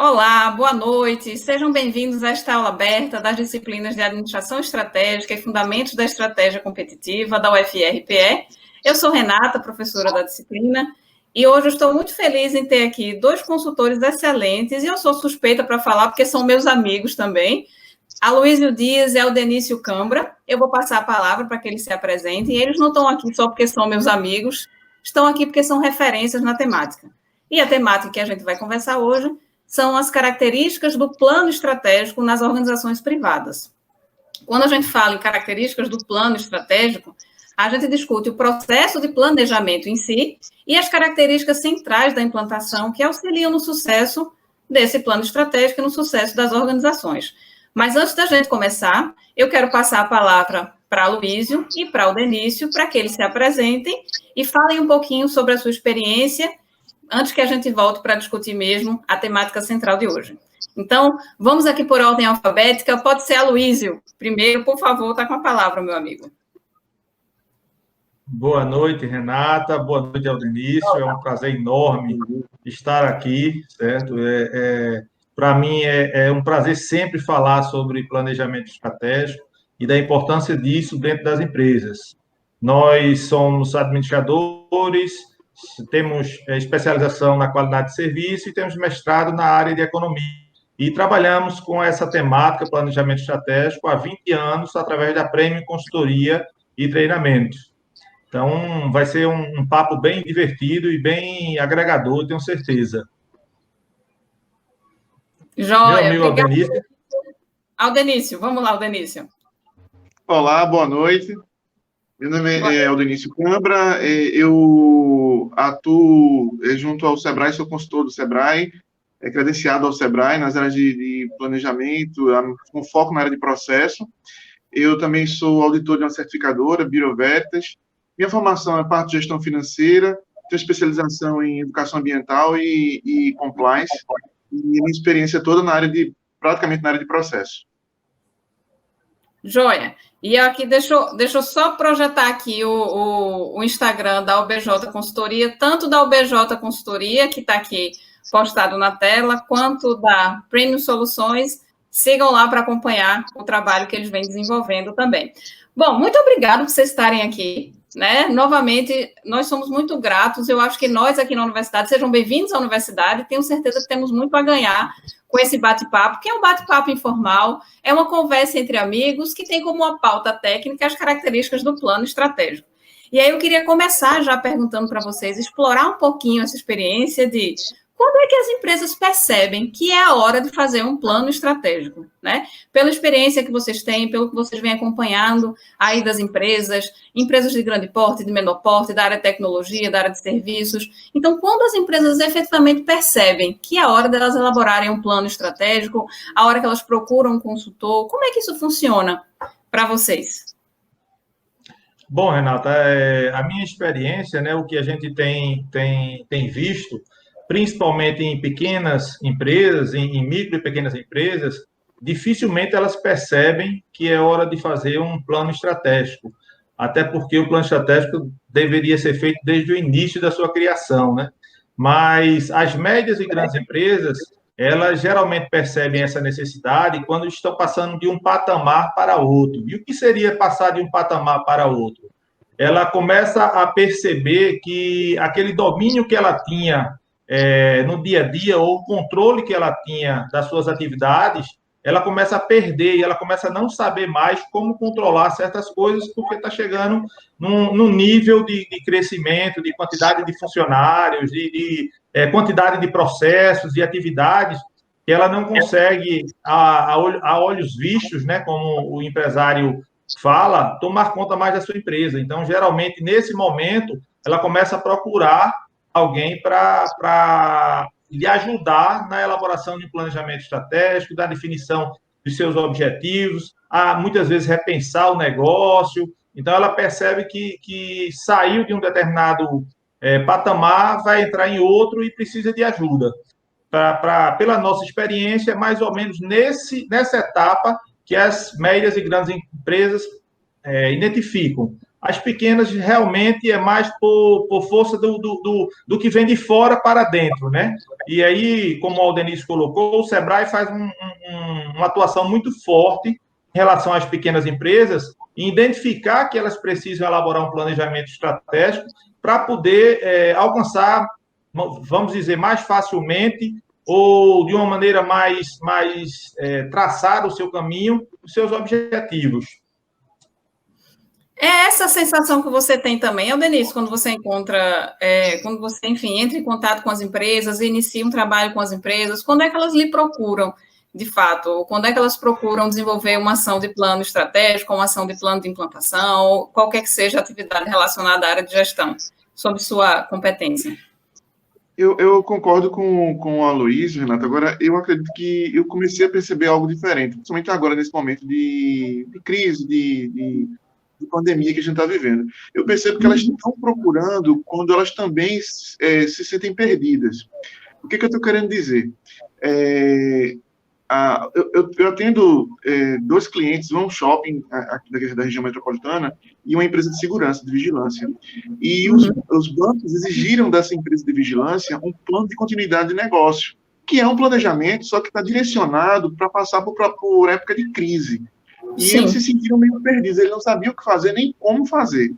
Olá, boa noite. Sejam bem-vindos a esta aula aberta das disciplinas de Administração Estratégica e Fundamentos da Estratégia Competitiva da UFRPE. Eu sou Renata, professora da disciplina, e hoje eu estou muito feliz em ter aqui dois consultores excelentes, e eu sou suspeita para falar porque são meus amigos também, Aloísio Dias e Aldenício Cambra. Eu vou passar a palavra para que eles se apresentem, e eles não estão aqui só porque são meus amigos, estão aqui porque são referências na temática. E a temática que a gente vai conversar hoje são as características do plano estratégico nas organizações privadas. Quando a gente fala em características do plano estratégico, a gente discute o processo de planejamento em si e as características centrais da implantação que auxiliam no sucesso desse plano estratégico e no sucesso das organizações. Mas antes da gente começar, eu quero passar a palavra para Aloísio e para o Denício, para que eles se apresentem e falem um pouquinho sobre a sua experiência antes que a gente volte para discutir mesmo a temática central de hoje. Então, vamos aqui por ordem alfabética. Pode ser Aloísio. Primeiro, por favor, está com a palavra, meu amigo. Boa noite, Renata. Boa noite, Aldenício. É um prazer enorme estar aqui, certo? Para mim, é um prazer sempre falar sobre planejamento estratégico e da importância disso dentro das empresas. Nós somos administradores, temos especialização na qualidade de serviço e temos mestrado na área de economia. E trabalhamos com essa temática, planejamento estratégico, há 20 anos, através da Prêmio Consultoria e Treinamento. Então, vai ser um papo bem divertido e bem agregador, tenho certeza. Joia, meu amigo Aldenício. Aldenício, vamos lá, Aldenício. Olá, boa noite. Meu nome é Aldenício Cambra, eu atuo junto ao Sebrae, sou consultor do Sebrae, credenciado ao Sebrae nas áreas de planejamento, com foco na área de processo. Eu também sou auditor de uma certificadora, Bureau Veritas. Minha formação é parte de gestão financeira, tenho especialização em educação ambiental e compliance, e minha experiência toda praticamente na área de processo. Joia. E aqui, deixa eu só projetar aqui o Instagram da UBJ Consultoria, tanto da UBJ Consultoria, que está aqui postado na tela, quanto da Premium Soluções. Sigam lá para acompanhar o trabalho que eles vêm desenvolvendo também. Bom, muito obrigado por vocês estarem aqui, né? Novamente, nós somos muito gratos. Eu acho que nós aqui na universidade, sejam bem-vindos à universidade, tenho certeza que temos muito a ganhar com esse bate-papo, que é um bate-papo informal, é uma conversa entre amigos que tem como uma pauta técnica as características do plano estratégico. E aí eu queria começar já perguntando para vocês, explorar um pouquinho essa experiência de quando é que as empresas percebem que é a hora de fazer um plano estratégico, né? Pela experiência que vocês têm, pelo que vocês vêm acompanhando aí das empresas de grande porte, de menor porte, da área de tecnologia, da área de serviços. Então, quando as empresas efetivamente percebem que é a hora delas elaborarem um plano estratégico, a hora que elas procuram um consultor, como é que isso funciona para vocês? Bom, Renata, a minha experiência, né, o que a gente tem visto, principalmente em pequenas empresas, em micro e pequenas empresas, dificilmente elas percebem que é hora de fazer um plano estratégico, até porque o plano estratégico deveria ser feito desde o início da sua criação, né? Mas as médias e grandes empresas, elas geralmente percebem essa necessidade quando estão passando de um patamar para outro. E o que seria passar de um patamar para outro? Ela começa a perceber que aquele domínio que ela tinha no dia a dia, ou o controle que ela tinha das suas atividades, ela começa a perder e ela começa a não saber mais como controlar certas coisas, porque está chegando num nível de crescimento, de quantidade de funcionários, de quantidade de processos, de atividades, que ela não consegue, a olhos vistos, né, como o empresário fala, tomar conta mais da sua empresa. Então, geralmente, nesse momento, ela começa a procurar alguém para lhe ajudar na elaboração de um planejamento estratégico, da definição dos seus objetivos, a muitas vezes repensar o negócio. Então, ela percebe que saiu de um determinado patamar, vai entrar em outro e precisa de ajuda. Pela nossa experiência, é mais ou menos nessa etapa que as médias e grandes empresas identificam. As pequenas realmente é mais por força do que vem de fora para dentro, né? E aí, como o Aldenício colocou, o Sebrae faz uma atuação muito forte em relação às pequenas empresas, em identificar que elas precisam elaborar um planejamento estratégico para poder alcançar, vamos dizer, mais facilmente ou de uma maneira mais traçar o seu caminho, os seus objetivos. É essa sensação que você tem também, Denise, quando você encontra, quando você, enfim, entra em contato com as empresas, inicia um trabalho com as empresas, quando é que elas lhe procuram, de fato? Ou quando é que elas procuram desenvolver uma ação de plano estratégico, uma ação de plano de implantação, ou qualquer que seja a atividade relacionada à área de gestão, sob sua competência? Eu concordo com a Luísa, Renata. Agora, eu acredito que eu comecei a perceber algo diferente, principalmente agora, nesse momento de crise, de pandemia que a gente está vivendo. Eu percebo que elas estão procurando quando elas também se sentem perdidas. O que eu estou querendo dizer? Eu atendo 2 clientes, um shopping aqui da região metropolitana e uma empresa de segurança, de vigilância. E os bancos exigiram dessa empresa de vigilância um plano de continuidade de negócio, que é um planejamento, só que está direcionado para passar por época de crise. E Sim. Eles se sentiram meio perdidos, eles não sabiam o que fazer, nem como fazer.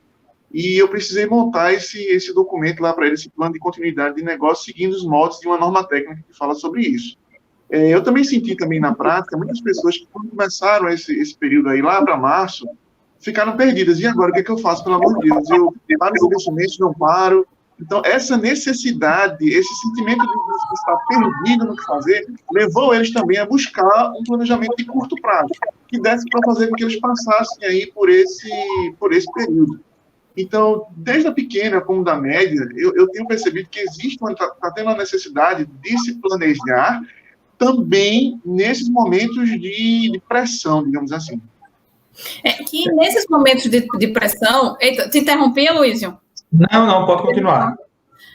E eu precisei montar esse documento lá para eles, esse plano de continuidade de negócio, seguindo os moldes de uma norma técnica que fala sobre isso. Eu também senti na prática, muitas pessoas que quando começaram esse período aí, lá para março, ficaram perdidas. E agora, o que eu faço, pelo amor de Deus? Eu paro os investimentos, não paro. Então, essa necessidade, esse sentimento de estar perdido no que fazer, levou eles também a buscar um planejamento de curto prazo, que desse para fazer com que eles passassem aí por esse período. Então, desde a pequena como da média, eu tenho percebido que está tendo a necessidade de se planejar também nesses momentos de pressão, digamos assim. Que nesses momentos de pressão... Eita, te interrompi, Aloysio? Não, pode continuar.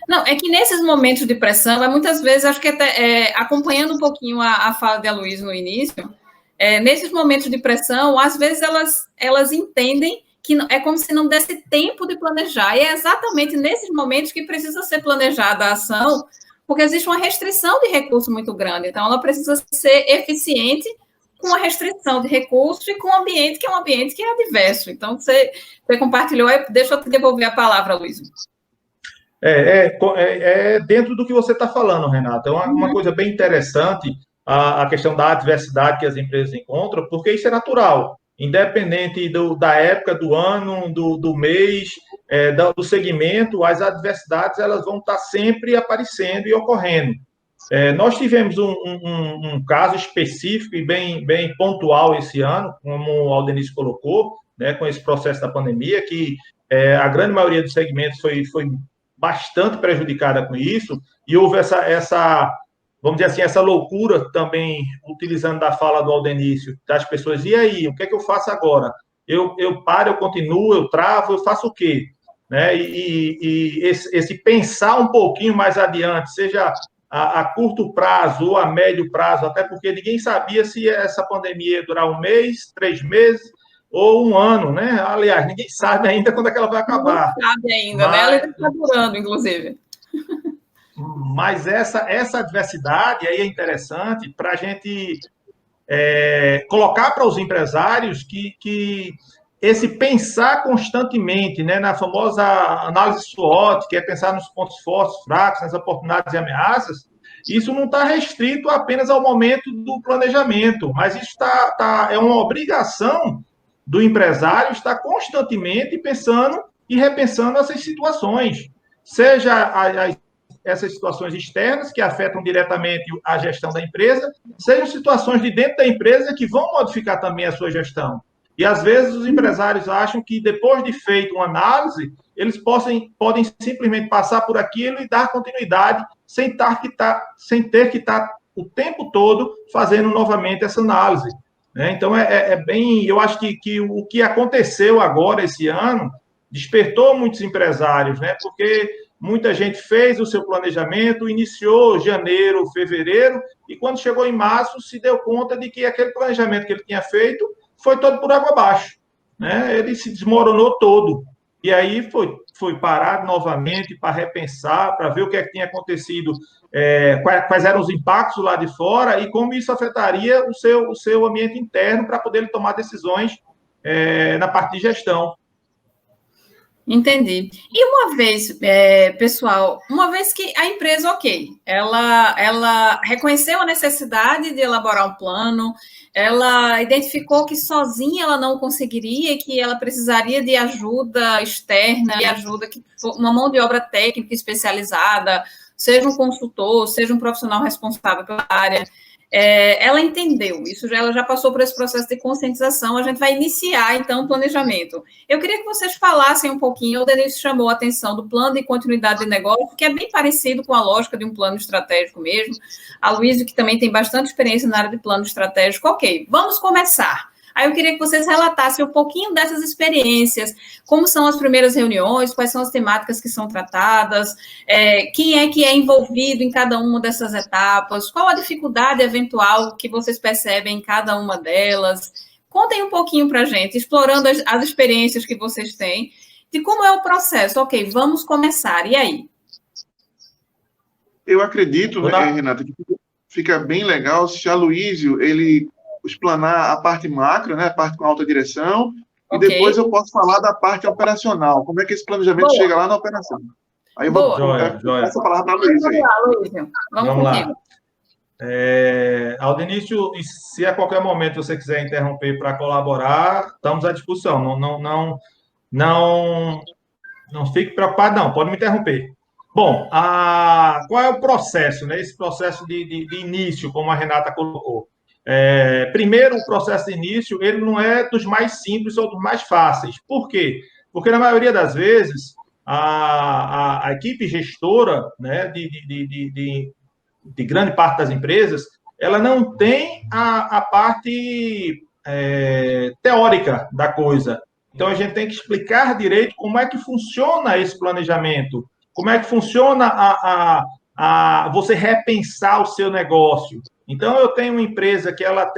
Não, é que nesses momentos de pressão, muitas vezes, acho que até, acompanhando um pouquinho a fala de Aloysio no início, nesses momentos de pressão, às vezes elas entendem que é como se não desse tempo de planejar, e é exatamente nesses momentos que precisa ser planejada a ação, porque existe uma restrição de recurso muito grande, então ela precisa ser eficiente com a restrição de recursos e com um ambiente que é adverso. Então, você compartilhou, deixa eu te devolver a palavra, Luiz. Dentro do que você está falando, Renata. É uma coisa bem interessante a questão da adversidade que as empresas encontram, porque isso é natural, independente da época, do ano, do mês, do segmento, as adversidades elas vão estar sempre aparecendo e ocorrendo. Nós tivemos um caso específico e bem pontual esse ano, como o Aldenício colocou, né, com esse processo da pandemia, que a grande maioria dos segmentos foi bastante prejudicada com isso, e houve vamos dizer assim, essa loucura também, utilizando da fala do Aldenício, das pessoas, e aí, o que é que eu faço agora? Eu paro, eu continuo, eu travo, eu faço o quê? Né? E esse pensar um pouquinho mais adiante, seja a curto prazo ou a médio prazo, até porque ninguém sabia se essa pandemia ia durar 1 mês, 3 meses ou 1 ano, né? Aliás, ninguém sabe ainda quando é que ela vai acabar. Não sabe ainda, né? Ela ainda está durando, inclusive. Mas essa adversidade aí é interessante para a gente colocar para os empresários que esse pensar constantemente, né, na famosa análise SWOT, que é pensar nos pontos fortes, fracos, nas oportunidades e ameaças, isso não está restrito apenas ao momento do planejamento, mas isso é uma obrigação do empresário estar constantemente pensando e repensando essas situações, seja essas situações externas que afetam diretamente a gestão da empresa, sejam situações de dentro da empresa que vão modificar também a sua gestão. E, às vezes, os empresários acham que, depois de feita uma análise, eles podem simplesmente passar por aquilo e dar continuidade sem ter que estar o tempo todo fazendo novamente essa análise. Né? Então, eu acho que o que aconteceu agora, esse ano, despertou muitos empresários, né? Porque muita gente fez o seu planejamento, iniciou janeiro, fevereiro, e quando chegou em março, se deu conta de que aquele planejamento que ele tinha feito foi todo por água abaixo, né? Ele se desmoronou todo. E aí foi parado novamente para repensar, para ver o que é que tinha acontecido, quais eram os impactos lá de fora e como isso afetaria o seu ambiente interno para poder tomar decisões na parte de gestão. Entendi. E uma vez, pessoal, uma vez que a empresa, ok, ela reconheceu a necessidade de elaborar um plano, ela identificou que sozinha ela não conseguiria, que ela precisaria de ajuda externa, de ajuda, uma mão de obra técnica especializada, seja um consultor, seja um profissional responsável pela área. Ela entendeu isso, ela já passou por esse processo de conscientização, a gente vai iniciar, então, o planejamento. Eu queria que vocês falassem um pouquinho, o Denilson chamou a atenção do plano de continuidade de negócio, que é bem parecido com a lógica de um plano estratégico mesmo. A Luísa, que também tem bastante experiência na área de plano estratégico. Ok, vamos começar. Aí eu queria que vocês relatassem um pouquinho dessas experiências, como são as primeiras reuniões, quais são as temáticas que são tratadas, quem é que é envolvido em cada uma dessas etapas, qual a dificuldade eventual que vocês percebem em cada uma delas. Contem um pouquinho para a gente, explorando as experiências que vocês têm, de como é o processo. Ok, vamos começar, e aí? Eu acredito, Renata, que fica bem legal se a Aloysio, ele explanar a parte macro, né, a parte com alta direção, e depois eu posso falar da parte operacional, como é que esse planejamento chega lá na operação. Aí eu vou dar essa palavra para a Aloysio aí. Vamos contigo. Aldenício, se a qualquer momento você quiser interromper para colaborar, estamos à disposição. Não fique preocupado, não. Pode me interromper. Bom, qual é o processo, né? Esse processo de início, como a Renata colocou. Primeiro, o processo de início, ele não é dos mais simples ou dos mais fáceis. Por quê? Porque, na maioria das vezes, a equipe gestora, né, de grande parte das empresas, ela não tem a parte teórica da coisa. Então, a gente tem que explicar direito como é que funciona esse planejamento, como é que funciona você repensar o seu negócio. Então, eu tenho uma empresa que ela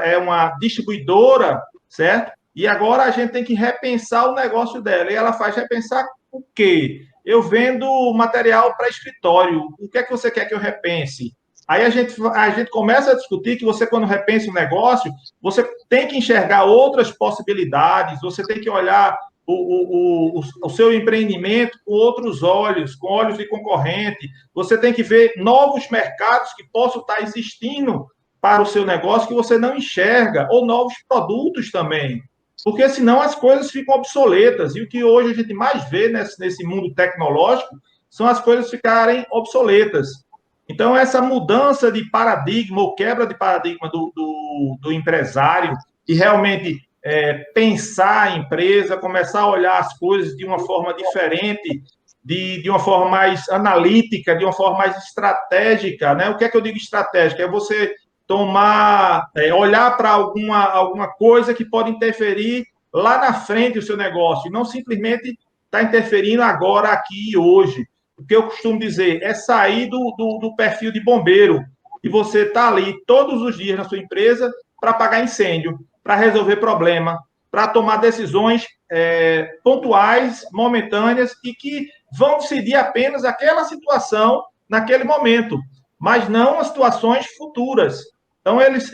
é uma distribuidora, certo? E agora a gente tem que repensar o negócio dela. E ela faz repensar o quê? Eu vendo material para escritório. O que é que você quer que eu repense? Aí a gente começa a discutir que você, quando repensa um negócio, você tem que enxergar outras possibilidades, você tem que olhar o seu empreendimento com outros olhos, com olhos de concorrente. Você tem que ver novos mercados que possam estar existindo para o seu negócio que você não enxerga, ou novos produtos também. Porque senão as coisas ficam obsoletas. E o que hoje a gente mais vê nesse mundo tecnológico são as coisas ficarem obsoletas. Então, essa mudança de paradigma, ou quebra de paradigma do empresário, e realmente pensar a empresa, começar a olhar as coisas de uma forma diferente, de uma forma mais analítica, de uma forma mais estratégica, né? O que é que eu digo estratégica? É você olhar para alguma coisa que pode interferir lá na frente o seu negócio, e não simplesmente estar interferindo agora, aqui e hoje. O que eu costumo dizer é sair do perfil de bombeiro, e você está ali todos os dias na sua empresa para apagar incêndio, para resolver problema, para tomar decisões pontuais, momentâneas, e que vão decidir apenas aquela situação naquele momento, mas não as situações futuras. Então, eles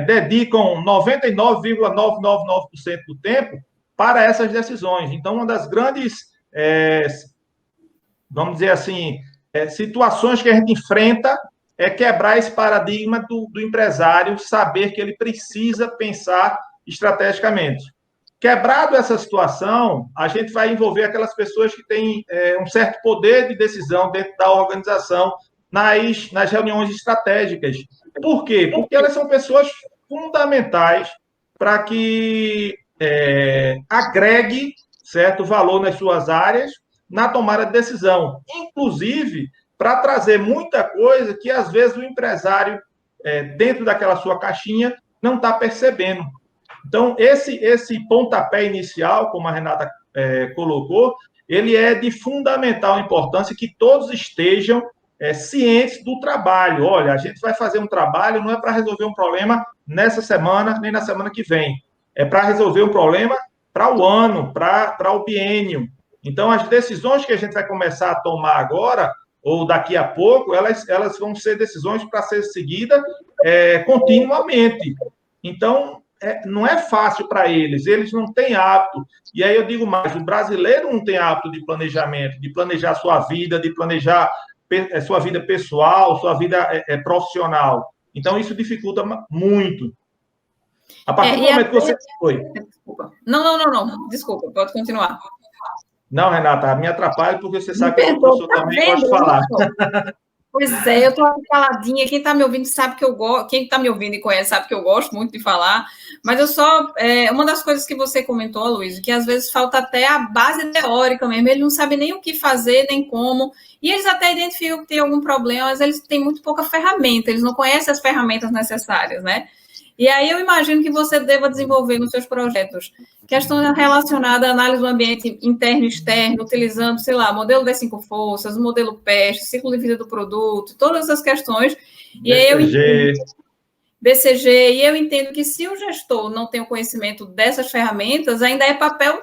dedicam 99,999% do tempo para essas decisões. Então, uma das grandes, vamos dizer assim, situações que a gente enfrenta é quebrar esse paradigma do empresário, saber que ele precisa pensar estrategicamente. Quebrado essa situação, a gente vai envolver aquelas pessoas que têm um certo poder de decisão dentro da organização nas reuniões estratégicas. Por quê? Porque elas são pessoas fundamentais para que agregue certo valor nas suas áreas na tomada de decisão. Inclusive, para trazer muita coisa que, às vezes, o empresário, dentro daquela sua caixinha, não está percebendo. Então, esse pontapé inicial, como a Renata colocou, ele é de fundamental importância que todos estejam cientes do trabalho. Olha, a gente vai fazer um trabalho, não é para resolver um problema nessa semana, nem na semana que vem. É para resolver um problema para o ano, para o biênio. Então, as decisões que a gente vai começar a tomar agora, ou daqui a pouco, elas vão ser decisões para ser seguidas continuamente. Então, não é fácil para eles não têm hábito. E aí eu digo mais, o brasileiro não tem hábito de planejamento, de planejar sua vida, de planejar sua vida pessoal, sua vida profissional. Então, isso dificulta muito. A partir do momento que você... Oi. Desculpa. Não. Desculpa, pode continuar. Não, Renata, me atrapalha porque você sabe que eu sou também gosto de falar. Pois é, eu estou aqui caladinha. Quem está me ouvindo sabe que eu gosto. Quem está me ouvindo e conhece sabe que eu gosto muito de falar. Mas eu só. Uma das coisas que você comentou, Luiz, que às vezes falta até a base teórica mesmo. Ele não sabe nem o que fazer, nem como. E eles até identificam que tem algum problema, mas eles têm muito pouca ferramenta. Eles não conhecem as ferramentas necessárias, né? E aí eu imagino que você deva desenvolver nos seus projetos questões relacionadas à análise do ambiente interno e externo, utilizando, sei lá, modelo das 5 forças, modelo PEST, ciclo de vida do produto, todas essas questões. E aí eu entendo, BCG, e eu entendo que se o gestor não tem o conhecimento dessas ferramentas, ainda é papel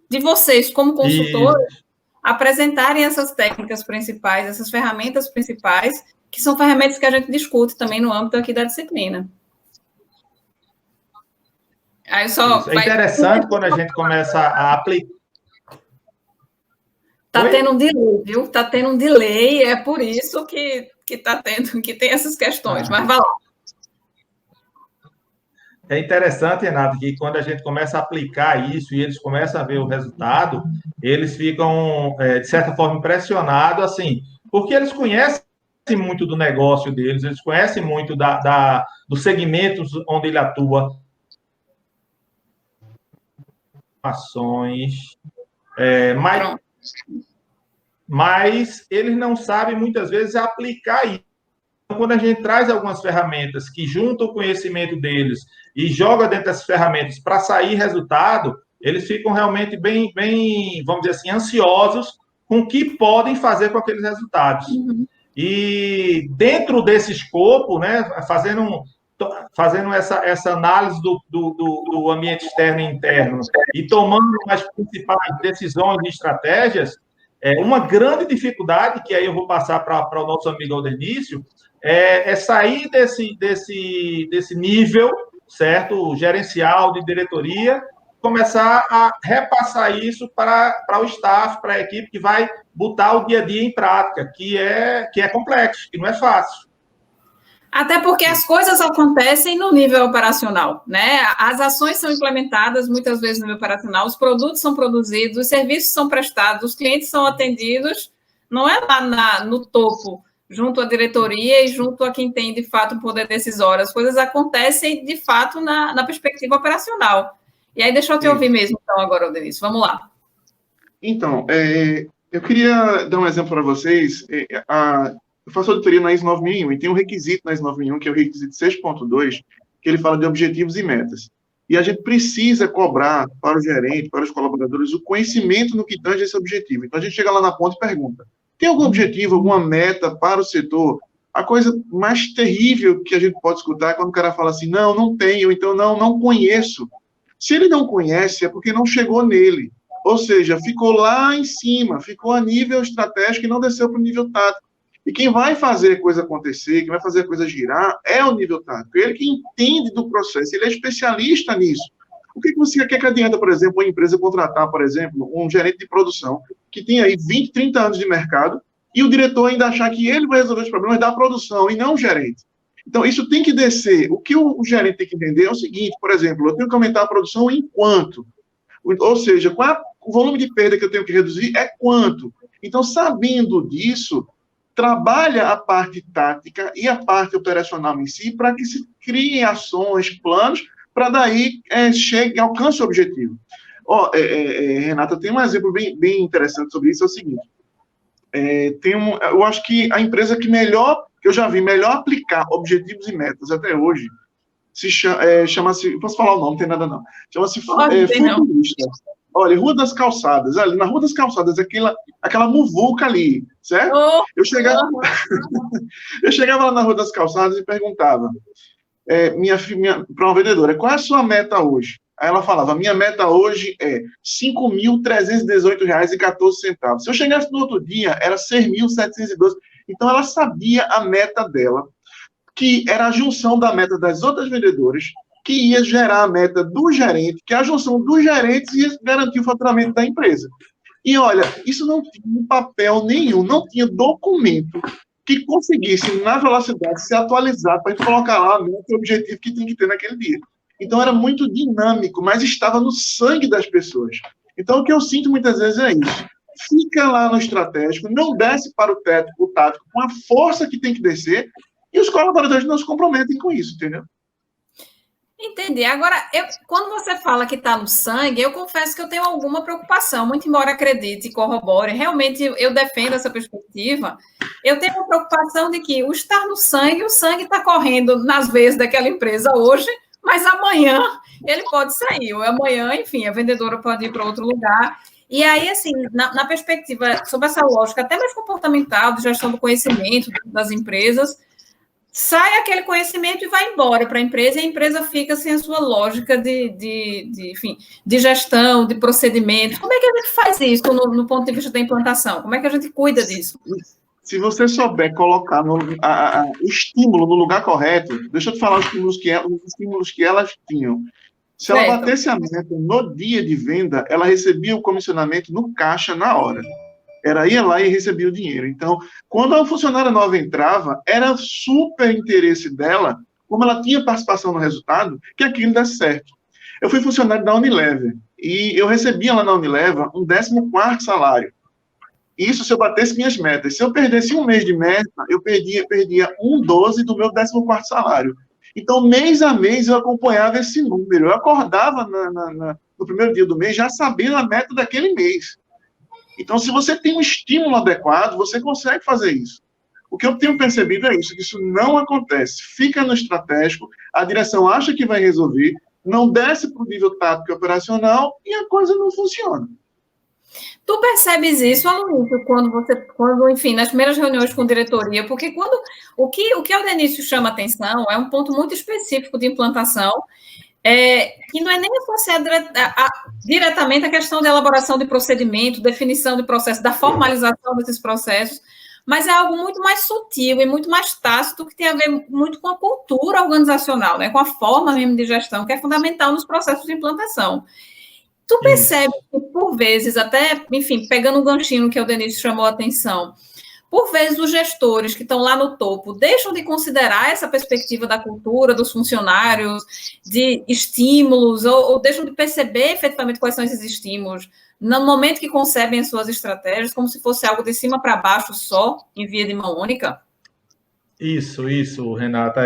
de vocês, como consultores, apresentarem essas técnicas principais, essas ferramentas principais, que são ferramentas que a gente discute também no âmbito aqui da disciplina. Aí é interessante quando a gente começa a aplicar. Está tendo um delay, viu? Está tendo um delay, é por isso que tem essas questões, mas vai lá. É interessante, Renato, que quando a gente começa a aplicar isso e eles começam a ver o resultado, eles ficam, de certa forma, impressionados, assim, porque eles conhecem muito do negócio deles, eles conhecem muito dos segmentos onde ele atua, ações, mas eles não sabem, muitas vezes, aplicar isso. Então, quando a gente traz algumas ferramentas que juntam o conhecimento deles e joga dentro dessas ferramentas para sair resultado, eles ficam realmente bem, vamos dizer assim, ansiosos com o que podem fazer com aqueles resultados. Uhum. E dentro desse escopo, né, fazendo essa análise do ambiente externo e interno e tomando as principais decisões e estratégias, uma grande dificuldade, que aí eu vou passar para o nosso amigo Aldenício, é sair desse nível, certo, gerencial, de diretoria, começar a repassar isso para o staff, para a equipe que vai botar o dia a dia em prática, que é complexo, que não é fácil. Até porque as coisas acontecem no nível operacional, né? As ações são implementadas muitas vezes no nível operacional, os produtos são produzidos, os serviços são prestados, os clientes são atendidos, não é lá no topo, junto à diretoria e junto a quem tem, de fato, o poder decisório. As coisas acontecem, de fato, na perspectiva operacional. E aí, deixa eu te ouvir mesmo, então, agora, Denise. Vamos lá. Então, eu queria dar um exemplo para vocês. Eu faço auditoria na ISO 9001 e tem um requisito na ISO 9001, que é o requisito 6.2, que ele fala de objetivos e metas. E a gente precisa cobrar para o gerente, para os colaboradores, o conhecimento no que tange esse objetivo. Então, a gente chega lá na ponta e pergunta: tem algum objetivo, alguma meta para o setor? A coisa mais terrível que a gente pode escutar é quando o cara fala assim: não tenho, então não conheço. Se ele não conhece, é porque não chegou nele. Ou seja, ficou lá em cima, ficou a nível estratégico e não desceu para o nível tático. E quem vai fazer a coisa acontecer, quem vai fazer a coisa girar, é o nível tático. Ele que entende do processo, ele é especialista nisso. O que você quer que adianta, por exemplo, uma empresa contratar, por exemplo, um gerente de produção que tem aí 20, 30 anos de mercado e o diretor ainda achar que ele vai resolver os problemas da produção e não o gerente? Então, isso tem que descer. O que o gerente tem que entender é o seguinte: por exemplo, eu tenho que aumentar a produção em quanto? Ou seja, qual é o volume de perda que eu tenho que reduzir é quanto? Então, sabendo disso, trabalha a parte tática e a parte operacional em si para que se criem ações, planos, para daí alcance o objetivo. Renata, tem um exemplo bem interessante sobre isso, é o seguinte. Eu acho que a empresa que eu já vi melhor aplicar objetivos e metas até hoje, chama-se, posso falar o nome, não tem nada não, chama-se Futurista. Olha, Rua das Calçadas, ali na Rua das Calçadas, aquela muvuca ali, certo? Eu chegava lá na Rua das Calçadas e perguntava para uma vendedora: qual é a sua meta hoje? Aí ela falava, minha meta hoje é R$ 5.318,14. Se eu chegasse no outro dia, era 6.712. Então, ela sabia a meta dela, que era a junção da meta das outras vendedoras, que ia gerar a meta do gerente, que a junção dos gerentes ia garantir o faturamento da empresa. E olha, isso não tinha papel nenhum, não tinha documento que conseguisse, na velocidade, se atualizar para a gente colocar lá a meta e o objetivo que tinha que ter naquele dia. Então, era muito dinâmico, mas estava no sangue das pessoas. Então, o que eu sinto muitas vezes é isso. Fica lá no estratégico, não desce para o tático com a força que tem que descer, e os colaboradores não se comprometem com isso, entendeu? Entendi. Agora, quando você fala que está no sangue, eu confesso que eu tenho alguma preocupação, muito embora acredite e corrobore, realmente eu defendo essa perspectiva, eu tenho uma preocupação de que o estar no sangue, o sangue está correndo nas veias daquela empresa hoje, mas amanhã ele pode sair, ou amanhã, enfim, a vendedora pode ir para outro lugar. E aí, assim, na perspectiva sobre essa lógica, até mais comportamental, de gestão do conhecimento das empresas, sai aquele conhecimento e vai embora para a empresa, e a empresa fica sem a sua lógica enfim, de gestão, de procedimento. Como é que a gente faz isso no ponto de vista da implantação? Como é que a gente cuida disso? Se você souber colocar o estímulo no lugar correto, deixa eu te falar os estímulos que elas tinham. Se ela batesse a meta no dia de venda, ela recebia o comissionamento no caixa na hora. Ela ia lá e recebia o dinheiro. Então, quando a funcionária nova entrava, era super interesse dela, como ela tinha participação no resultado, que aquilo desse certo. Eu fui funcionário da Unilever, e eu recebia lá na Unilever um 14º salário. Isso se eu batesse minhas metas. Se eu perdesse um mês de meta, eu perdia 1/12 do meu 14º salário. Então, mês a mês, eu acompanhava esse número. Eu acordava no primeiro dia do mês, já sabendo a meta daquele mês. Então, se você tem um estímulo adequado, você consegue fazer isso. O que eu tenho percebido é isso, que isso não acontece. Fica no estratégico, a direção acha que vai resolver, não desce para o nível tático e operacional e a coisa não funciona. Tu percebes isso, Aloysio, quando, enfim, nas primeiras reuniões com diretoria, porque o que o Denício chama atenção é um ponto muito específico de implantação, que não é nem associado diretamente à questão de elaboração de procedimento, definição de processo, da formalização desses processos, mas é algo muito mais sutil e muito mais tácito, que tem a ver muito com a cultura organizacional, né, com a forma mesmo de gestão, que é fundamental nos processos de implantação. Tu percebe que, por vezes, até, enfim, pegando um ganchinho que o Denício chamou a atenção, por vezes os gestores que estão lá no topo deixam de considerar essa perspectiva da cultura, dos funcionários, de estímulos, ou deixam de perceber efetivamente quais são esses estímulos, no momento que concebem as suas estratégias, como se fosse algo de cima para baixo só, em via de mão única? Isso, Renata.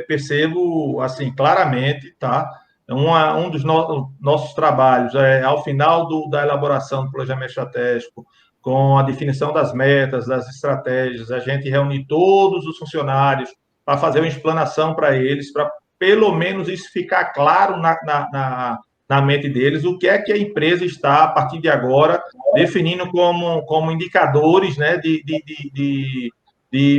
Percebo, assim, claramente, tá? Um dos nossos trabalhos ao final da elaboração do planejamento estratégico, com a definição das metas, das estratégias, a gente reúne todos os funcionários para fazer uma explanação para eles, para pelo menos isso ficar claro na mente deles, o que é que a empresa está, a partir de agora, definindo como indicadores, né, de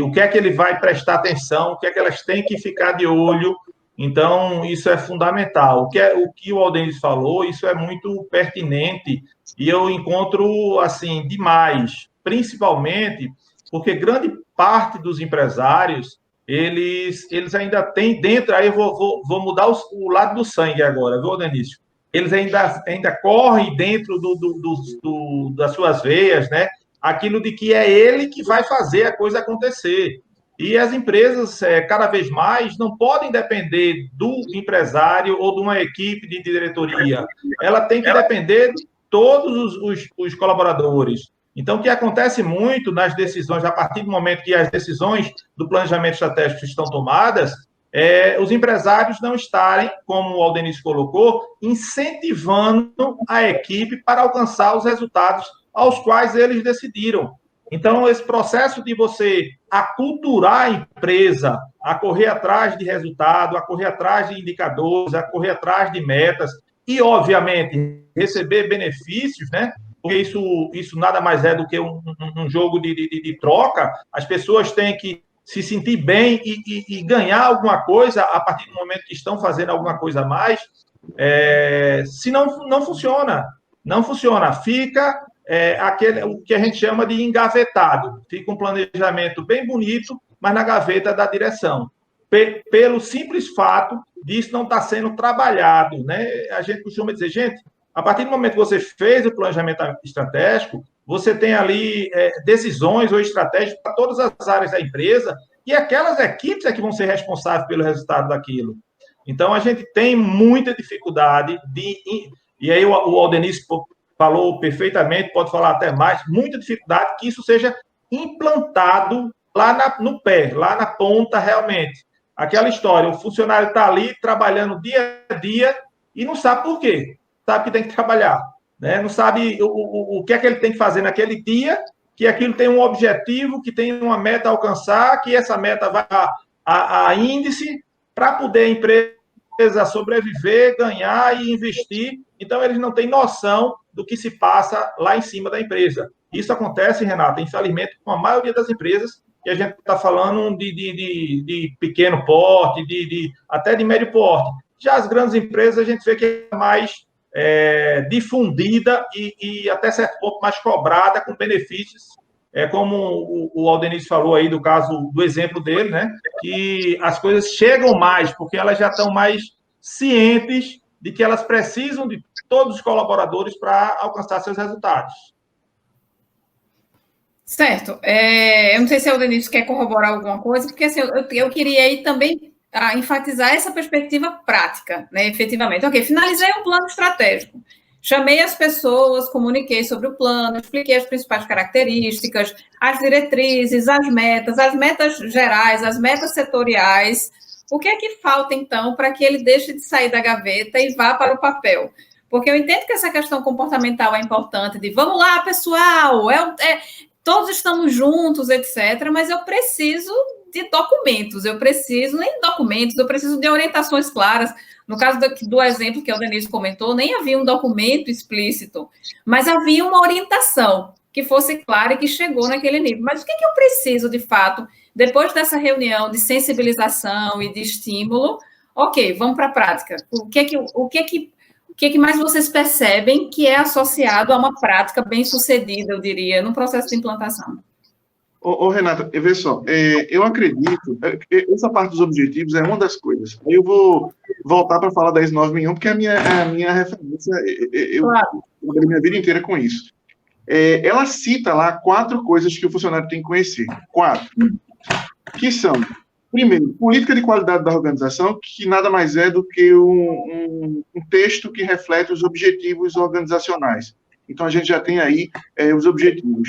o que é que ele vai prestar atenção, o que é que elas têm que ficar de olho. Então, isso é fundamental. O que o Aldenis falou, isso é muito pertinente e eu encontro, assim, demais, principalmente porque grande parte dos empresários, eles ainda têm dentro, aí eu vou mudar o lado do sangue agora, viu, Denício? Eles ainda correm dentro das suas veias, né? Aquilo de que é ele que vai fazer a coisa acontecer. E as empresas, cada vez mais, não podem depender do empresário ou de uma equipe de diretoria. Ela tem que depender de todos os colaboradores. Então, o que acontece muito nas decisões, a partir do momento que as decisões do planejamento estratégico estão tomadas, os empresários não estarem, como o Aldenício colocou, incentivando a equipe para alcançar os resultados aos quais eles decidiram. Então, esse processo de você aculturar a empresa a correr atrás de resultado, a correr atrás de indicadores, a correr atrás de metas e, obviamente, receber benefícios, né? Porque isso nada mais é do que um jogo de troca. As pessoas têm que se sentir bem e ganhar alguma coisa a partir do momento que estão fazendo alguma coisa a mais. Se não funciona, não funciona, fica o que a gente chama de engavetado, fica um planejamento bem bonito, mas na gaveta da direção, pelo simples fato disso não estar sendo trabalhado, né? A gente costuma dizer, gente, a partir do momento que você fez o planejamento estratégico, você tem ali decisões ou estratégias para todas as áreas da empresa, e aquelas equipes é que vão ser responsáveis pelo resultado daquilo. Então, a gente tem muita dificuldade e aí o Aldenice falou perfeitamente, pode falar até mais, muita dificuldade que isso seja implantado lá no pé, lá na ponta realmente. Aquela história, o funcionário está ali trabalhando dia a dia e não sabe por quê. Sabe que tem que trabalhar, né? Não sabe o que é que ele tem que fazer naquele dia, que aquilo tem um objetivo, que tem uma meta a alcançar, que essa meta vai a índice para poder a empresa sobreviver, ganhar e investir. Então, eles não têm noção do que se passa lá em cima da empresa. Isso acontece, Renata, infelizmente, com a maioria das empresas, que a gente está falando de pequeno porte, até de médio porte. Já as grandes empresas, a gente vê que é mais difundida e até certo ponto mais cobrada, com benefícios, como o Aldenice falou aí do caso, do exemplo dele, né? Que as coisas chegam mais, porque elas já estão mais cientes de que elas precisam de todos os colaboradores para alcançar seus resultados. Certo. Eu não sei se o Aldenice quer corroborar alguma coisa, porque assim, eu queria aí também enfatizar essa perspectiva prática, né, efetivamente. Ok, finalizei um plano estratégico. Chamei as pessoas, comuniquei sobre o plano, expliquei as principais características, as diretrizes, as metas gerais, as metas setoriais. O que é que falta, então, para que ele deixe de sair da gaveta e vá para o papel? Porque eu entendo que essa questão comportamental é importante, de vamos lá, pessoal, todos estamos juntos, etc., mas eu preciso de documentos, eu preciso de orientações claras. No caso do exemplo que o Denise comentou, nem havia um documento explícito, mas havia uma orientação que fosse clara e que chegou naquele nível. Mas o que eu preciso, de fato, depois dessa reunião de sensibilização e de estímulo? Ok, vamos para a prática. O que mais vocês percebem que é associado a uma prática bem-sucedida, eu diria, no processo de implantação? Renata, vê só, eu acredito, essa parte dos objetivos é uma das coisas. Aí eu vou voltar para falar da ISO 9001, porque é a minha referência, eu trabalhei minha vida inteira com isso. Ela cita lá 4 coisas que o funcionário tem que conhecer. 4. Que são, primeiro, política de qualidade da organização, que nada mais é do que um texto que reflete os objetivos organizacionais. Então, a gente já tem aí os objetivos.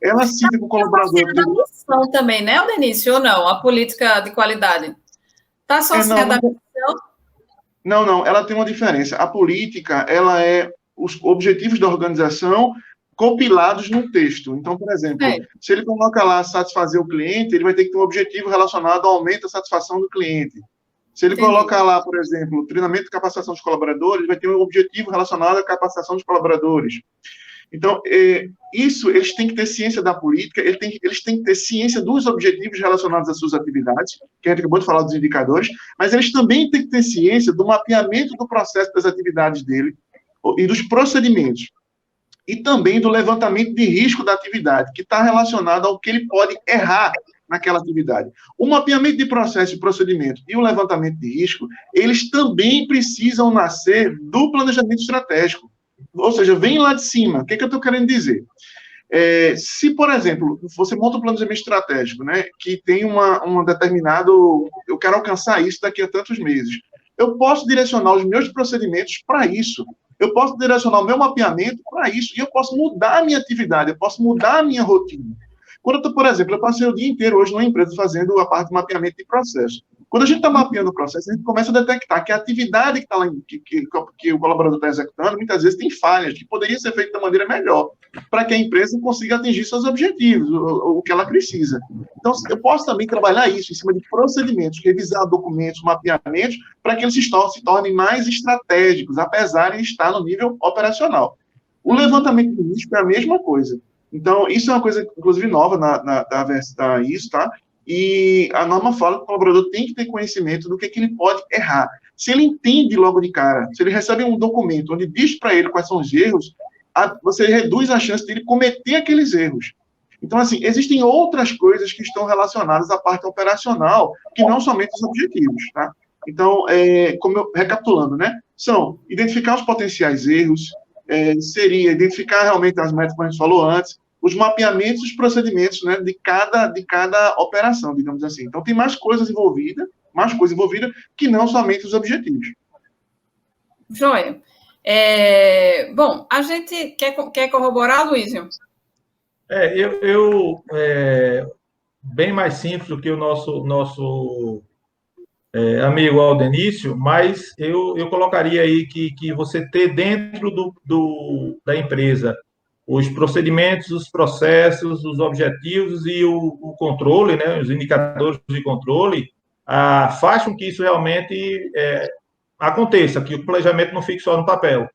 Ela cita que o colaborador... Tem uma missão também, né, Aldenice, ou não? A política de qualidade. Está associada à missão? Não. Ela tem uma diferença. A política, ela é os objetivos da organização compilados num texto. Então, por exemplo, se ele coloca lá satisfazer o cliente, ele vai ter que ter um objetivo relacionado ao aumento da satisfação do cliente. Se ele coloca lá, por exemplo, treinamento e capacitação dos colaboradores, ele vai ter um objetivo relacionado à capacitação dos colaboradores. Então, eles têm que ter ciência da política, eles têm que ter ciência dos objetivos relacionados às suas atividades, que a gente acabou de falar dos indicadores, mas eles também têm que ter ciência do mapeamento do processo das atividades dele e dos procedimentos. E também do levantamento de risco da atividade, que está relacionado ao que ele pode errar naquela atividade. O mapeamento de processo e procedimento e o levantamento de risco, eles também precisam nascer do planejamento estratégico. Ou seja, vem lá de cima. O que eu estou querendo dizer? Se, por exemplo, você monta um planejamento estratégico, né, que tem um determinado... Eu quero alcançar isso daqui a tantos meses. Eu posso direcionar os meus procedimentos para isso. Eu posso direcionar o meu mapeamento para isso. E eu posso mudar a minha atividade, eu posso mudar a minha rotina. Quando, por exemplo, eu passei o dia inteiro hoje numa empresa fazendo a parte de mapeamento de processo. Quando a gente está mapeando o processo, a gente começa a detectar que a atividade que o colaborador está executando, muitas vezes tem falhas, que poderia ser feita de maneira melhor, para que a empresa consiga atingir seus objetivos, o que ela precisa. Então, eu posso também trabalhar isso em cima de procedimentos, revisar documentos, mapeamentos, para que eles se tornem mais estratégicos, apesar de estar no nível operacional. O levantamento de risco é a mesma coisa. Então, isso é uma coisa, inclusive, nova da ISO, tá? E a norma fala que o colaborador tem que ter conhecimento do que ele pode errar. Se ele entende logo de cara, se ele recebe um documento onde diz para ele quais são os erros, você reduz a chance dele cometer aqueles erros. Então, assim, existem outras coisas que estão relacionadas à parte operacional, que não somente os objetivos, tá? Então, recapitulando, né? São identificar os potenciais erros, seria identificar realmente as metas que a gente falou antes, os mapeamentos, os procedimentos, né, de cada operação, digamos assim. Então, tem mais coisa envolvida que não somente os objetivos. Joia. Bom, a gente quer corroborar, Luísio? Bem mais simples do que o nosso amigo Aldenício, mas eu colocaria aí que você ter dentro da empresa os procedimentos, os processos, os objetivos e o controle, né, os indicadores de controle, faz com que isso realmente aconteça, que o planejamento não fique só no papel.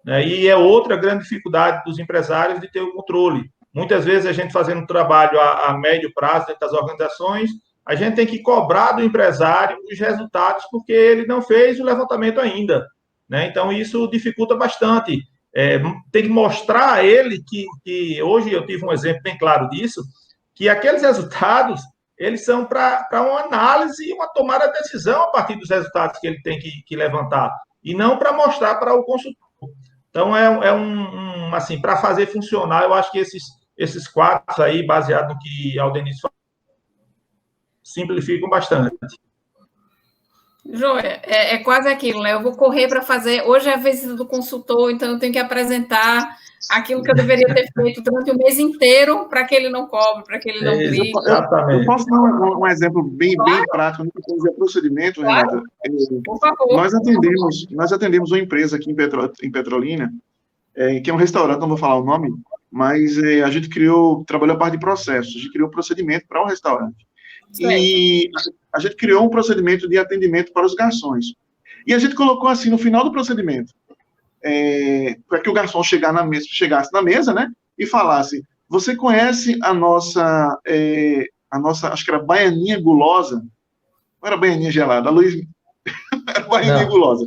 Né? E é outra grande dificuldade dos empresários de ter o controle. Muitas vezes a gente fazendo um trabalho a médio prazo dentro das organizações, a gente tem que cobrar do empresário os resultados porque ele não fez o levantamento ainda. Né? Então, isso dificulta bastante. Tem que mostrar a ele que hoje eu tive um exemplo bem claro disso, que aqueles resultados, eles são para uma análise e uma tomada de decisão a partir dos resultados que ele tem que levantar, e não para mostrar para o consultor. Então, assim, para fazer funcionar, eu acho que esses quatro aí, baseado no que Aldenício falou, simplificam bastante. Joia, é quase aquilo, né? Eu vou correr para fazer. Hoje é a visita do consultor, então eu tenho que apresentar aquilo que eu deveria ter feito durante o mês inteiro para que ele não cobre, para que ele não brigue. Eu posso dar um exemplo bem prático, no que é procedimento, claro. Renata? Por favor. Nós atendemos uma empresa aqui em Petrolina, que é um restaurante, não vou falar o nome, mas a gente trabalhou a parte de processos, a gente criou um procedimento para um restaurante. Certo. E a gente criou um procedimento de atendimento para os garçons. E a gente colocou assim, no final do procedimento, para que o garçom chegasse na mesa, né, e falasse: você conhece a nossa, acho que era baianinha gulosa? Não era baianinha gelada, a Luiz... era baianinha gulosa.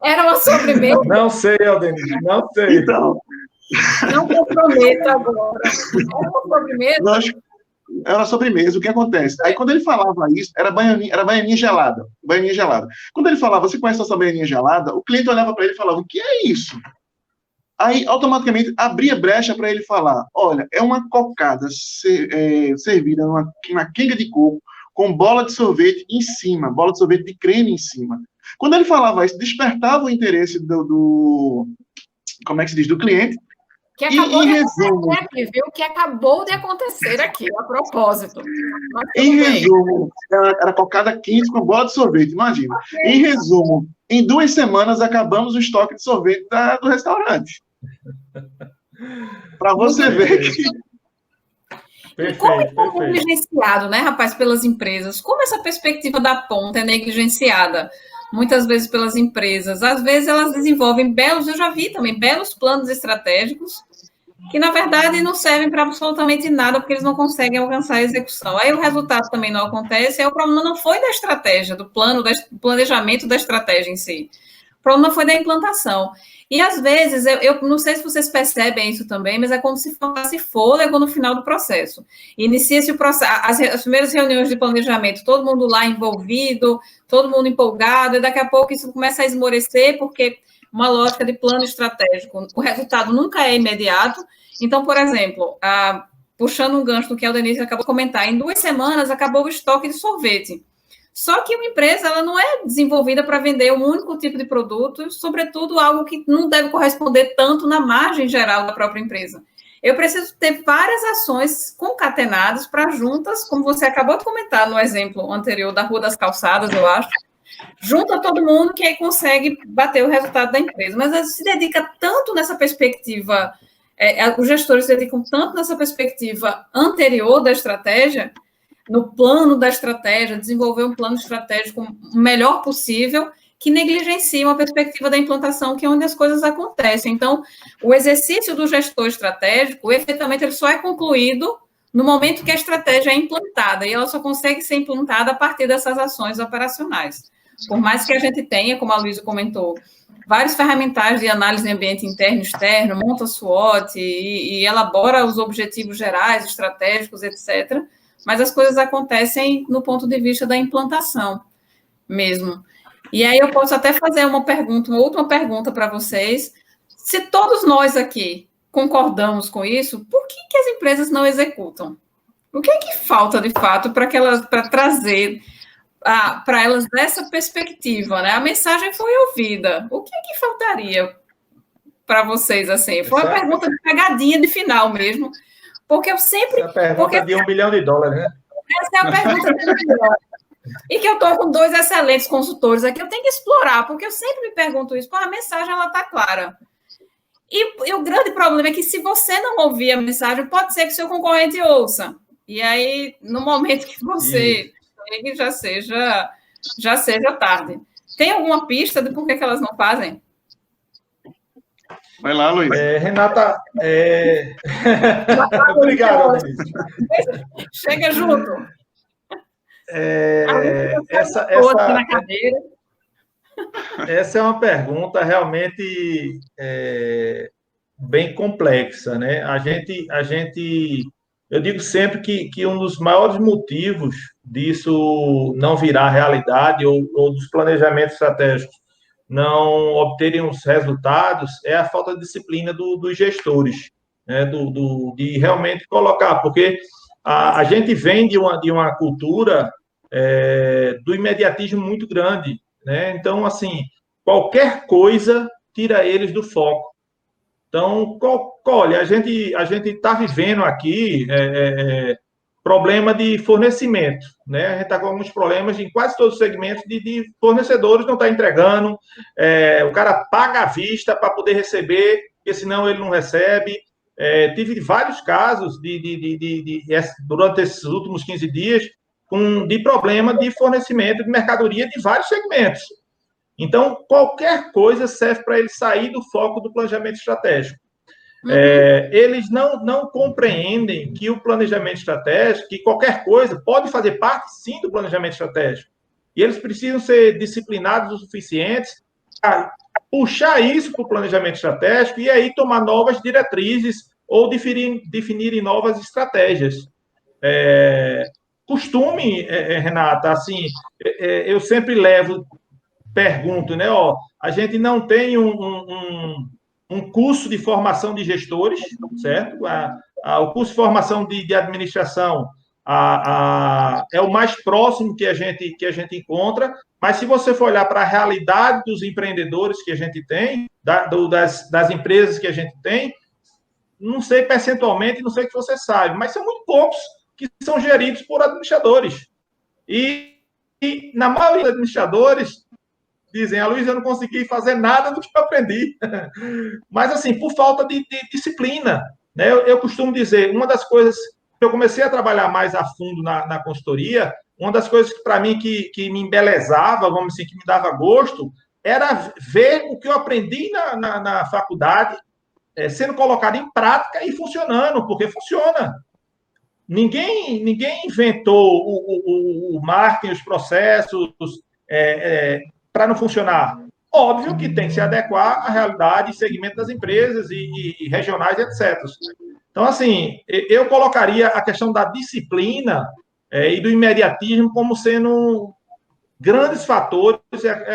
Era uma sobremesa? Não sei, Aldenício, não sei. Então... Não comprometo agora. Era uma sobremesa? Era sobremesa, o que acontece? Aí, quando ele falava isso, era baianinha gelada. Baianinha gelada. Quando ele falava: você conhece essa baianinha gelada? O cliente olhava para ele e falava: o que é isso? Aí, automaticamente, abria brecha para ele falar: olha, é uma cocada servida na quenga de coco, com bola de sorvete em cima, bola de sorvete de creme em cima. Quando ele falava isso, despertava o interesse como é que se diz? Do cliente. Que acabou de acontecer aqui, viu? Que acabou de acontecer aqui, a propósito. Em resumo, era cocada quente com bola de sorvete, imagina. Okay. Em resumo, em 2 semanas acabamos o estoque de sorvete do restaurante. Para você ver que... Perfeito, como é negligenciado, né, rapaz, pelas empresas? Como essa perspectiva da ponta é negligenciada? Muitas vezes pelas empresas. Às vezes elas desenvolvem eu já vi também, belos planos estratégicos que, na verdade, não servem para absolutamente nada, porque eles não conseguem alcançar a execução. Aí o resultado também não acontece, aí o problema não foi da estratégia, do planejamento da estratégia em si. O problema foi da implantação. E, às vezes, eu não sei se vocês percebem isso também, mas é como se faltasse fôlego no final do processo. Inicia-se o processo, as primeiras reuniões de planejamento, todo mundo lá envolvido, todo mundo empolgado, e daqui a pouco isso começa a esmorecer, porque uma lógica de plano estratégico, o resultado nunca é imediato. Então, por exemplo, puxando um gancho do que a Denise acabou de comentar, em 2 semanas acabou o estoque de sorvete. Só que uma empresa ela não é desenvolvida para vender um único tipo de produto, sobretudo algo que não deve corresponder tanto na margem geral da própria empresa. Eu preciso ter várias ações concatenadas para juntas, como você acabou de comentar no exemplo anterior da Rua das Calçadas, eu acho, junta todo mundo que aí consegue bater o resultado da empresa. Mas se dedica tanto nessa perspectiva, os gestores se dedicam tanto nessa perspectiva anterior da estratégia, no plano da estratégia, desenvolver um plano estratégico o melhor possível, que negligenciam a perspectiva da implantação, que é onde as coisas acontecem. Então, o exercício do gestor estratégico, efetivamente, ele só é concluído no momento que a estratégia é implantada, e ela só consegue ser implantada a partir dessas ações operacionais. Por mais que a gente tenha, como a Luísa comentou, vários ferramentais de análise de ambiente interno e externo, monta SWOT e elabora os objetivos gerais, estratégicos, etc., mas as coisas acontecem no ponto de vista da implantação mesmo. E aí eu posso até fazer uma última pergunta para vocês. Se todos nós aqui concordamos com isso, por que as empresas não executam? O que é que falta, de fato, para trazer para elas dessa perspectiva, né? A mensagem foi ouvida. O que é que faltaria para vocês, assim? Foi uma pergunta de pegadinha de final mesmo, porque eu sempre... Essa pergunta de $1 bilhão, né? Essa é a pergunta de $1 bilhão. E que eu estou com 2 excelentes consultores aqui, eu tenho que explorar, porque eu sempre me pergunto isso, a mensagem ela está clara. E o grande problema é que se você não ouvir a mensagem, pode ser que seu concorrente ouça. E aí, no momento que você chegue, já seja tarde. Tem alguma pista de por que elas não fazem? Vai lá, Luiz. Renata, obrigado, Luiz. Chega junto. Essa é uma pergunta realmente bem complexa, né? Eu digo sempre que um dos maiores motivos disso não virar realidade ou dos planejamentos estratégicos não obterem os resultados é a falta de disciplina dos gestores, né? De realmente colocar, porque a gente vem de uma cultura do imediatismo muito grande, né? Então, assim, qualquer coisa tira eles do foco. Então, olha, a gente está vivendo aqui problema de fornecimento, né? A gente está com alguns problemas em quase todos os segmentos de fornecedores não está entregando, o cara paga à vista para poder receber, porque senão ele não recebe. Tive vários casos durante esses últimos 15 dias de problema de fornecimento de mercadoria de vários segmentos. Então, qualquer coisa serve para ele sair do foco do planejamento estratégico. Eles não compreendem que o planejamento estratégico, que qualquer coisa pode fazer parte, sim, do planejamento estratégico. E eles precisam ser disciplinados o suficiente para puxar isso para o planejamento estratégico e aí tomar novas diretrizes ou definirem novas estratégias. Costume, Renata, assim, eu sempre pergunto, né? A gente não tem um curso de formação de gestores, certo? O curso de formação de administração é o mais próximo que a gente encontra, mas se você for olhar para a realidade dos empreendedores que a gente tem, das empresas que a gente tem, não sei percentualmente, não sei o que você sabe, mas são muito poucos que são geridos por administradores. E na maioria dos administradores dizem, Luiz, eu não consegui fazer nada do que eu aprendi. Mas, assim, por falta de disciplina. Né? Eu costumo dizer, uma das coisas que eu comecei a trabalhar mais a fundo na consultoria, uma das coisas que, para mim, que me embelezava, vamos dizer, que me dava gosto, era ver o que eu aprendi na faculdade sendo colocado em prática e funcionando, porque funciona. Ninguém inventou o marketing, os processos para não funcionar. Óbvio que tem que se adequar à realidade e segmento das empresas e regionais, etc. Então, assim, eu colocaria a questão da disciplina e do imediatismo como sendo grandes fatores,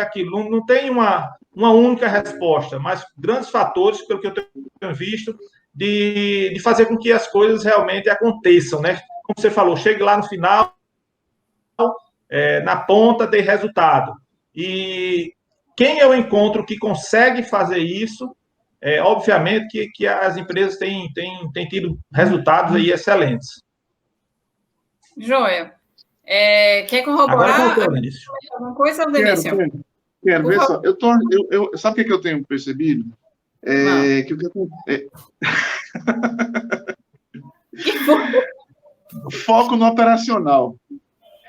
aquilo, não tem uma única resposta, mas grandes fatores, pelo que eu tenho visto, de fazer com que as coisas realmente aconteçam, né? Como você falou, chegue lá no final, na ponta, dê resultado. E quem eu encontro que consegue fazer isso, obviamente que as empresas têm tido resultados aí excelentes. Joia. Quer corroborar alguma coisa, Denício? Quero ver só. Sabe o que eu tenho percebido? Foco no operacional.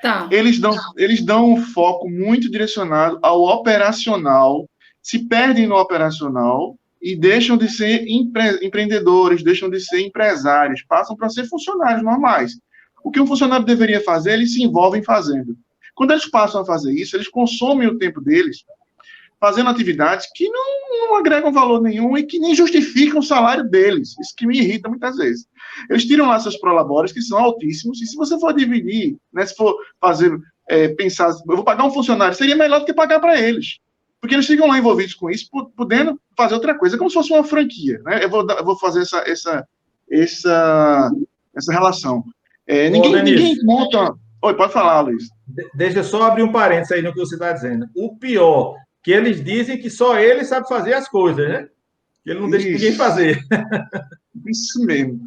Tá. Eles dão um foco muito direcionado ao operacional, se perdem no operacional e deixam de ser empreendedores, deixam de ser empresários, passam para ser funcionários normais. O que um funcionário deveria fazer, eles se envolvem fazendo. Quando eles passam a fazer isso, eles consomem o tempo deles fazendo atividades que não agregam valor nenhum e que nem justificam o salário deles. Isso que me irrita muitas vezes. Eles tiram lá seus prolabores, que são altíssimos, e se você for dividir, né, se for fazer, pensar, eu vou pagar um funcionário, seria melhor do que pagar para eles. Porque eles ficam lá envolvidos com isso, podendo fazer outra coisa, como se fosse uma franquia. Né? Eu vou fazer essa relação. Ninguém monta... Oi, pode falar, Luiz. Deixa eu só abrir um parênteses aí no que você está dizendo. O pior, que eles dizem que só ele sabe fazer as coisas, né? Que ele não deixa ninguém fazer. Isso mesmo.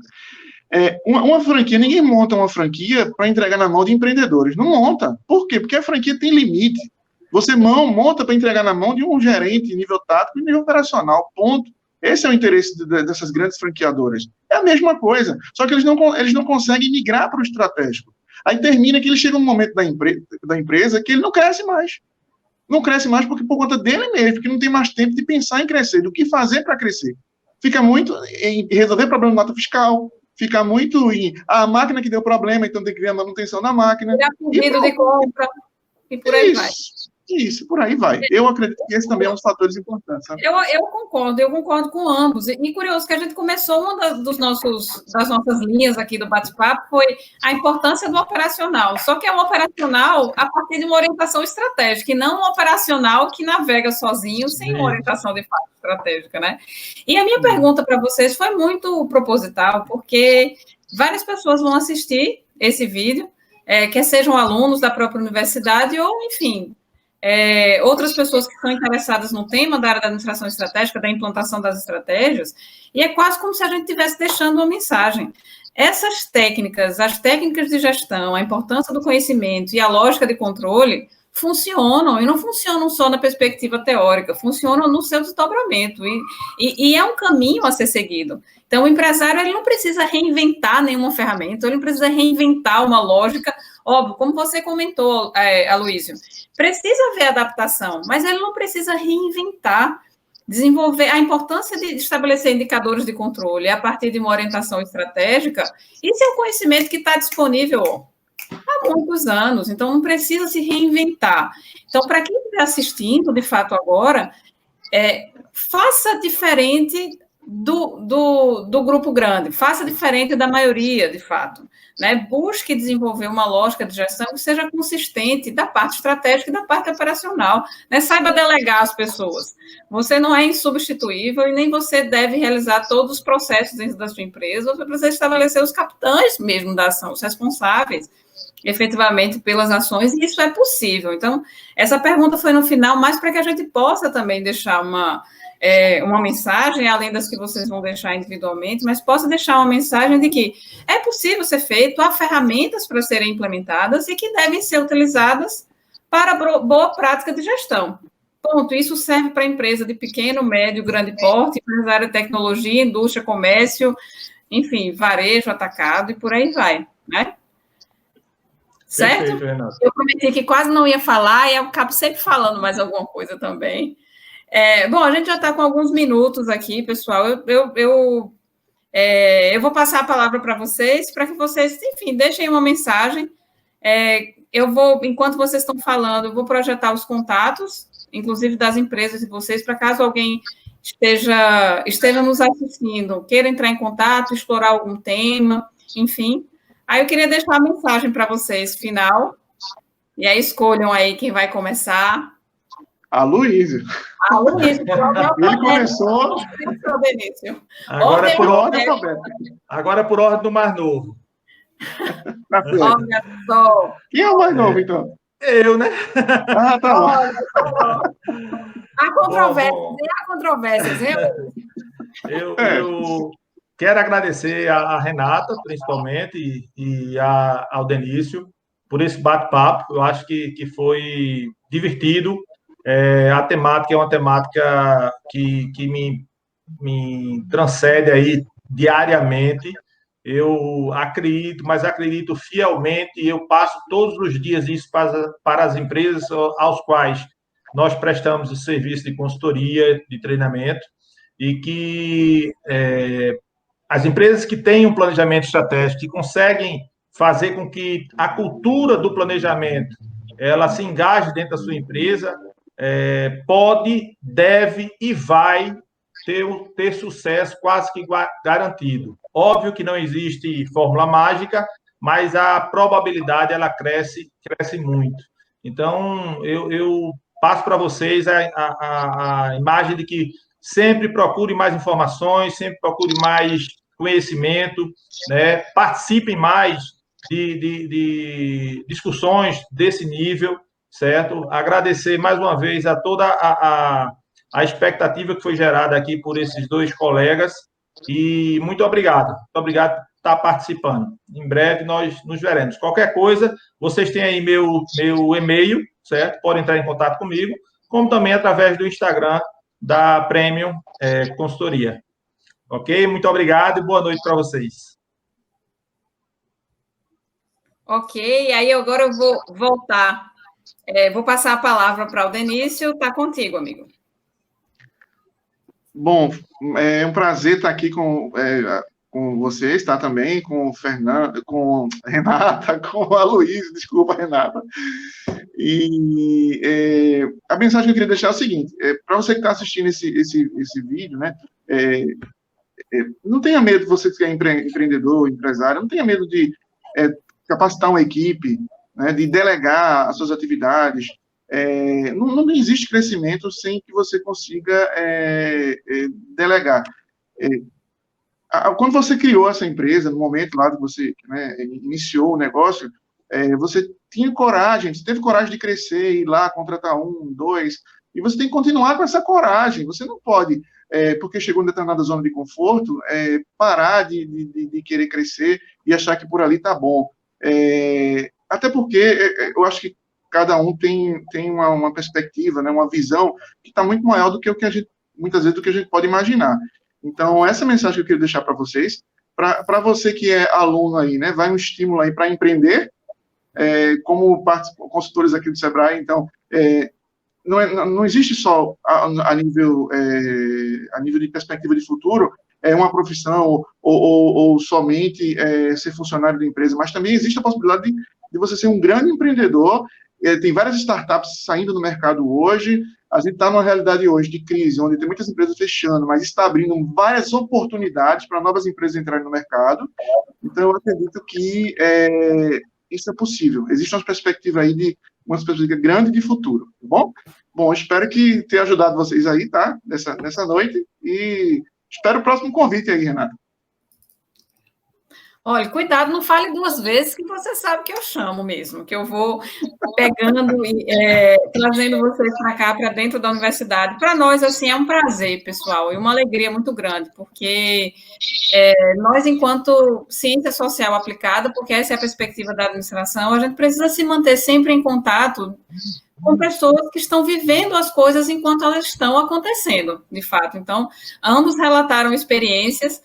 Uma franquia, ninguém monta uma franquia para entregar na mão de empreendedores. Não monta. Por quê? Porque a franquia tem limite. Você monta para entregar na mão de um gerente nível tático e nível operacional. Ponto. Esse é o interesse dessas grandes franqueadoras. É a mesma coisa. Só que eles não conseguem migrar para o estratégico. Aí termina que ele chega um momento da empresa que ele não cresce mais. Não cresce mais porque por conta dele mesmo, porque não tem mais tempo de pensar em crescer, do que fazer para crescer. Fica muito em resolver problema de nota fiscal, fica muito em a máquina que deu problema, então tem que ver a manutenção da máquina. Pedido de compra, e por aí vai. Isso, por aí vai. Eu acredito que esse também é um dos fatores importantes. Sabe? Eu concordo com ambos. E curioso que a gente começou, das nossas linhas aqui do bate-papo foi a importância do operacional. Só que é um operacional a partir de uma orientação estratégica, e não um operacional que navega sozinho, sem uma orientação de fato estratégica, né? E a minha pergunta para vocês foi muito proposital, porque várias pessoas vão assistir esse vídeo, quer sejam alunos da própria universidade ou, enfim... outras pessoas que estão interessadas no tema da área da administração estratégica, da implantação das estratégias, e é quase como se a gente estivesse deixando uma mensagem. Essas técnicas, as técnicas de gestão, a importância do conhecimento e a lógica de controle funcionam, e não funcionam só na perspectiva teórica, funcionam no seu desdobramento, e é um caminho a ser seguido. Então, o empresário ele não precisa reinventar nenhuma ferramenta, ele não precisa reinventar uma lógica. Óbvio, como você comentou, Aloísio, precisa haver adaptação, mas ele não precisa reinventar, desenvolver a importância de estabelecer indicadores de controle a partir de uma orientação estratégica. Isso é um conhecimento que está disponível há muitos anos, então não precisa se reinventar. Então, para quem está assistindo, de fato, agora, faça diferente do grupo grande, faça diferente da maioria, de fato. Né? Busque desenvolver uma lógica de gestão que seja consistente da parte estratégica e da parte operacional. Né? Saiba delegar as pessoas. Você não é insubstituível e nem você deve realizar todos os processos dentro da sua empresa, você precisa estabelecer os capitães mesmo da ação, os responsáveis efetivamente pelas ações, e isso é possível. Então, essa pergunta foi no final, mais para que a gente possa também deixar uma mensagem, além das que vocês vão deixar individualmente, mas possa deixar uma mensagem de que é possível ser feito, há ferramentas para serem implementadas e que devem ser utilizadas para boa prática de gestão. Ponto. Isso serve para empresa de pequeno, médio, grande porte, empresário de tecnologia, indústria, comércio, enfim, varejo, atacado e por aí vai, né? Certo? Perfeito, eu prometi que quase não ia falar e eu acabo sempre falando mais alguma coisa também. Bom, a gente já está com alguns minutos aqui, pessoal. Eu vou passar a palavra para vocês, para que vocês, enfim, deixem uma mensagem. Eu vou, enquanto vocês estão falando, eu vou projetar os contatos, inclusive das empresas de vocês, para caso alguém esteja nos assistindo, queira entrar em contato, explorar algum tema, enfim. Aí eu queria deixar a mensagem para vocês, final, e aí escolham aí quem vai começar. A Luísa. Ele começou. Agora é por ordem alfabética. Agora é por ordem do mais novo. Olha só. Quem é o mais novo, então? Eu, né? Ah, tá bom. Há controvérsias, Eu quero agradecer a Renata, principalmente, e ao Denício, por esse bate-papo. Eu acho que foi divertido. A temática é uma temática que me transcende aí diariamente. Eu acredito, mas acredito fielmente, e eu passo todos os dias isso para as empresas aos quais nós prestamos o serviço de consultoria, de treinamento, e que as empresas que têm um planejamento estratégico, que conseguem fazer com que a cultura do planejamento ela se engaje dentro da sua empresa, pode, deve e vai ter sucesso quase que garantido. Óbvio que não existe fórmula mágica, mas a probabilidade ela cresce muito. Então, eu passo para vocês a imagem de que sempre procure mais informações, sempre procure mais conhecimento, né? Participem mais de discussões desse nível, certo? Agradecer mais uma vez a toda a expectativa que foi gerada aqui por esses dois colegas e muito obrigado. Muito obrigado por estar participando. Em breve nós nos veremos. Qualquer coisa, vocês têm aí meu e-mail, certo? Podem entrar em contato comigo, como também através do Instagram da Premium Consultoria. Ok? Muito obrigado e boa noite para vocês. Ok, aí agora eu vou voltar. Vou passar a palavra para o Denício. Está contigo, amigo. Bom, é um prazer estar aqui com vocês, tá? Também com o Fernando, com a Renata, com a Luísa, desculpa, Renata. E a mensagem que eu queria deixar é o seguinte: para você que está assistindo esse vídeo, né? Não tenha medo, você que é empreendedor, empresário, não tenha medo de capacitar uma equipe, né, de delegar as suas atividades. Não existe crescimento sem que você consiga delegar. Quando você criou essa empresa, no momento lá que você, né, iniciou o negócio, você tinha coragem, você teve coragem de crescer, ir lá, contratar 1, 2, e você tem que continuar com essa coragem. Você não pode, porque chegou em determinada zona de conforto, parar de querer crescer e achar que por ali está bom. Até porque eu acho que cada um tem uma perspectiva, né, uma visão que está muito maior do que muitas vezes do que a gente pode imaginar. Então, essa mensagem que eu queria deixar para vocês, para você que é aluno aí, né, vai um estímulo aí para empreender, como consultores aqui do Sebrae. Então, não existe só a nível de perspectiva de futuro, uma profissão ou somente ser funcionário da empresa, mas também existe a possibilidade de você ser um grande empreendedor. Tem várias startups saindo no mercado hoje. A gente está numa realidade hoje de crise, onde tem muitas empresas fechando, mas está abrindo várias oportunidades para novas empresas entrarem no mercado. Então, eu acredito que isso é possível. Existe uma perspectiva aí uma perspectiva grande de futuro, tá bom? Bom, espero que tenha ajudado vocês aí, tá? Nessa noite. E espero o próximo convite aí, Renata. Olha, cuidado, não fale 2 vezes, que você sabe que eu chamo mesmo, que eu vou pegando e trazendo vocês para cá, para dentro da universidade. Para nós, assim, é um prazer, pessoal, e uma alegria muito grande, porque nós, enquanto ciência social aplicada, porque essa é a perspectiva da administração, a gente precisa se manter sempre em contato com pessoas que estão vivendo as coisas enquanto elas estão acontecendo, de fato. Então, ambos relataram experiências,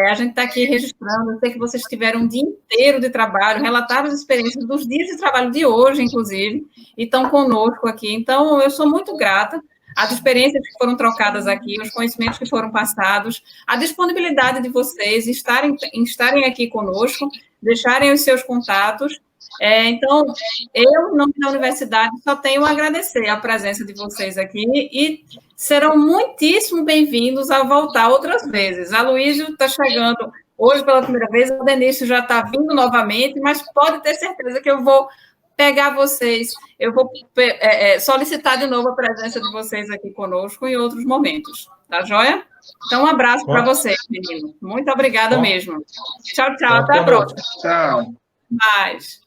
a gente está aqui registrando, eu sei que vocês tiveram um dia inteiro de trabalho, relataram as experiências dos dias de trabalho de hoje, inclusive, e estão conosco aqui. Então, eu sou muito grata às experiências que foram trocadas aqui, os conhecimentos que foram passados, a disponibilidade de vocês estarem aqui conosco, deixarem os seus contatos. Então, eu, em nome da universidade, só tenho a agradecer a presença de vocês aqui e serão muitíssimo bem-vindos a voltar outras vezes. A Luísa está chegando hoje pela primeira vez, o Denício já está vindo novamente, mas pode ter certeza que eu vou pegar vocês, eu vou solicitar de novo a presença de vocês aqui conosco em outros momentos, tá joia? Então, um abraço para vocês, menino. Muito obrigada mesmo. Tchau, tchau. Até a próxima. Tchau. Mais.